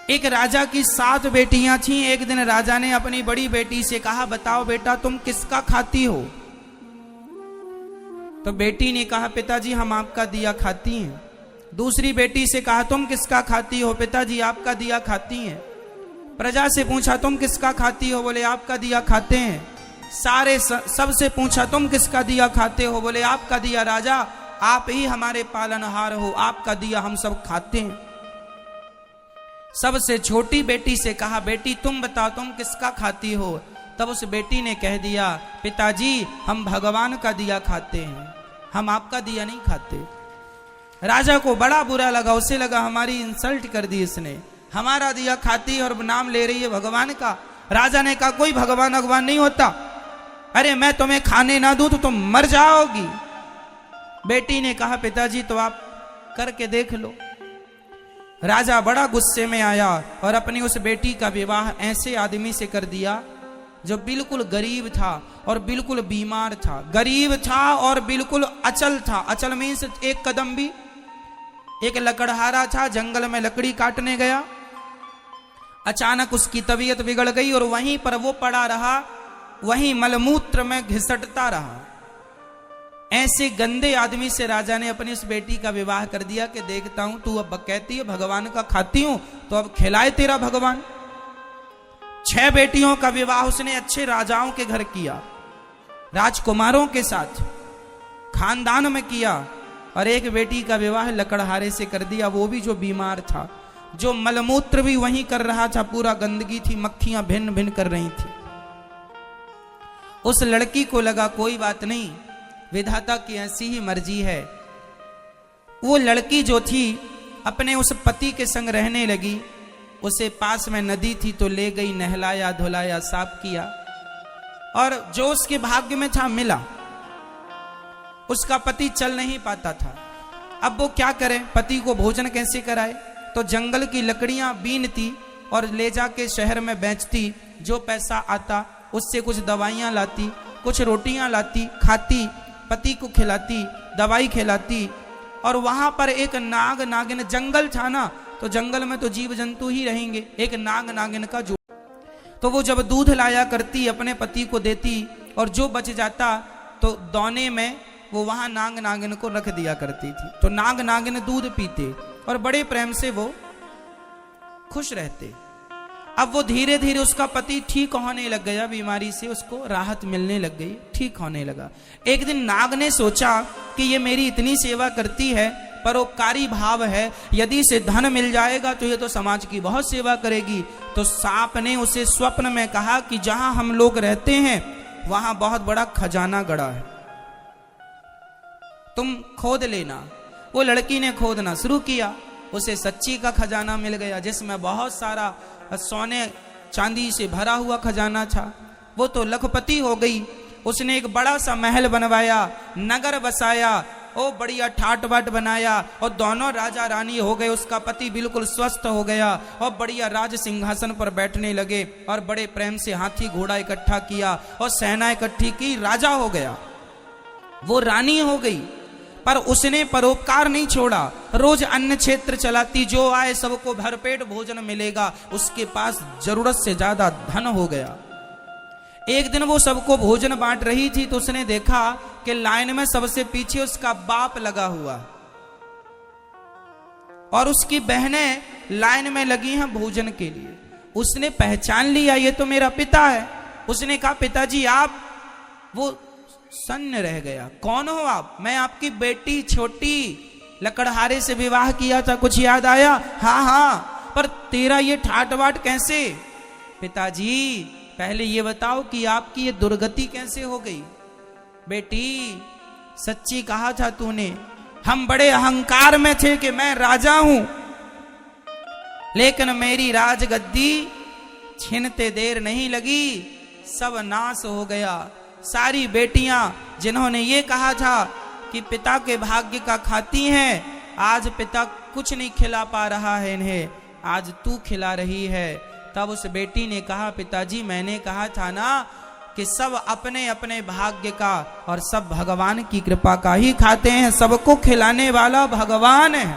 एक राजा की 7 बेटियां थीं। एक दिन राजा ने अपनी बड़ी बेटी से कहा, बताओ बेटा तुम किसका खाती हो? तो बेटी ने कहा, पिताजी हम आपका दिया खाती हैं। दूसरी बेटी से कहा, तुम किसका खाती हो? पिताजी आपका दिया खाती हैं। प्रजा से पूछा, तुम किसका खाती हो? बोले आपका दिया खाते हैं। सारे सबसे पूछा, तुम किसका दिया खाते हो? बोले आपका दिया। राजा आप ही हमारे पालनहार हो, आपका दिया हम सब खाते हैं। सबसे छोटी बेटी से कहा, बेटी तुम बताओ तुम किसका खाती हो? तब उस बेटी ने कह दिया, पिताजी हम भगवान का दिया खाते हैं, हम आपका दिया नहीं खाते। राजा को बड़ा बुरा लगा, उसे लगा हमारी इंसल्ट कर दी इसने, हमारा दिया खाती और नाम ले रही है भगवान का। राजा ने कहा, कोई भगवान भगवान नहीं होता, अरे मैं तुम्हें खाने ना दूं तो तुम मर जाओगी। बेटी ने कहा, पिताजी तो आप करके देख लो। राजा बड़ा गुस्से में आया और अपनी उस बेटी का विवाह ऐसे आदमी से कर दिया जो बिल्कुल गरीब था और बिल्कुल बीमार था। गरीब था और बिल्कुल अचल था। अचल मीन्स एक कदम भी। एक लकड़हारा था, जंगल में लकड़ी काटने गया, अचानक उसकी तबीयत बिगड़ गई और वहीं पर वो पड़ा रहा, वहीं मलमूत्र में घिसटता रहा। ऐसे गंदे आदमी से राजा ने अपनी उस बेटी का विवाह कर दिया कि देखता हूं तू अब कहती है भगवान का खाती हूं तो अब खिलाए तेरा भगवान। 6 बेटियों का विवाह उसने अच्छे राजाओं के घर किया, राजकुमारों के साथ खानदान में किया, और एक बेटी का विवाह लकड़हारे से कर दिया, वो भी जो बीमार था, जो मलमूत्र भी वहीं कर रहा था, पूरा गंदगी थी, मक्खियां भिन्न भिन्न कर रही थी। उस लड़की को लगा कोई बात नहीं, विधाता की ऐसी ही मर्जी है। वो लड़की जो थी अपने उस पति के संग रहने लगी। उसे पास में नदी थी तो ले गई, नहलाया धुलाया साफ किया, और जो उसके भाग्य में था मिला। उसका पति चल नहीं पाता था, अब वो क्या करे, पति को भोजन कैसे कराए? तो जंगल की लकड़ियां बीनती और ले जाके शहर में बेचती, जो पैसा आता उससे कुछ दवाइयां लाती, कुछ रोटियां लाती, खाती, पति को खिलाती, दवाई खिलाती। और वहां पर एक नाग नागिन, जंगल था ना तो जंगल में तो जीव जंतु ही रहेंगे, एक नाग नागिन का जो, तो वो जब दूध लाया करती अपने पति को देती, और जो बच जाता तो दौने में वो वहां नाग नागिन को रख दिया करती थी। तो नाग नागिन दूध पीते और बड़े प्रेम से वो खुश रहते। अब वो धीरे धीरे उसका पति ठीक होने लग गया, बीमारी से उसको राहत मिलने लग गई, ठीक होने लगा। एक दिन नाग ने सोचा कि ये मेरी इतनी सेवा करती है, परोपकारी भाव है, यदि इसे धन मिल जाएगा तो ये तो समाज की बहुत सेवा करेगी। तो सांप ने उसे स्वप्न में कहा कि जहां हम लोग रहते हैं वहां बहुत बड़ा खजाना गड़ा है, तुम खोद लेना। वो लड़की ने खोदना शुरू किया, उसे सच्ची का खजाना मिल गया, जिसमें बहुत सारा सोने चांदी से भरा हुआ खजाना था। वो तो लखपति हो गई। उसने एक बड़ा सा महल बनवाया, नगर बसाया, ओ बढ़िया ठाट बाट बनाया, और दोनों राजा रानी हो गए। उसका पति बिल्कुल स्वस्थ हो गया और बढ़िया राज सिंहासन पर बैठने लगे, और बड़े प्रेम से हाथी घोड़ा इकट्ठा किया और सेना इकट्ठी की, राजा हो गया। वो रानी हो गई, पर उसने परोपकार नहीं छोड़ा। रोज अन्न क्षेत्र चलाती, जो आए सबको भरपेट भोजन मिलेगा। उसके पास जरूरत से ज्यादा धन हो गया। एक दिन वो सबको भोजन बांट रही थी तो उसने देखा कि लाइन में सबसे पीछे उसका बाप लगा हुआ और उसकी बहनें लाइन में लगी हैं भोजन के लिए। उसने पहचान लिया, ये तो मेरा पिता है। उसने कहा, पिताजी आप? वो सन्न रह गया, कौन हो आप? मैं आपकी बेटी छोटी, लकड़हारे से विवाह किया था, कुछ याद आया? हाँ हाँ, पर तेरा ये ठाट बाट कैसे? पिताजी पहले ये बताओ कि आपकी ये दुर्गति कैसे हो गई? बेटी सच्ची कहा था तूने, हम बड़े अहंकार में थे कि मैं राजा हूं, लेकिन मेरी राजगद्दी छीनते देर नहीं लगी, सब नाश हो गया। सारी बेटियां जिन्होंने ये कहा था कि पिता के भाग्य का खाती हैं, आज पिता कुछ नहीं खिला पा रहा है इन्हें, आज तू खिला रही है। तब उस बेटी ने कहा, पिताजी मैंने कहा था ना कि सब अपने अपने भाग्य का और सब भगवान की कृपा का ही खाते हैं, सबको खिलाने वाला भगवान है।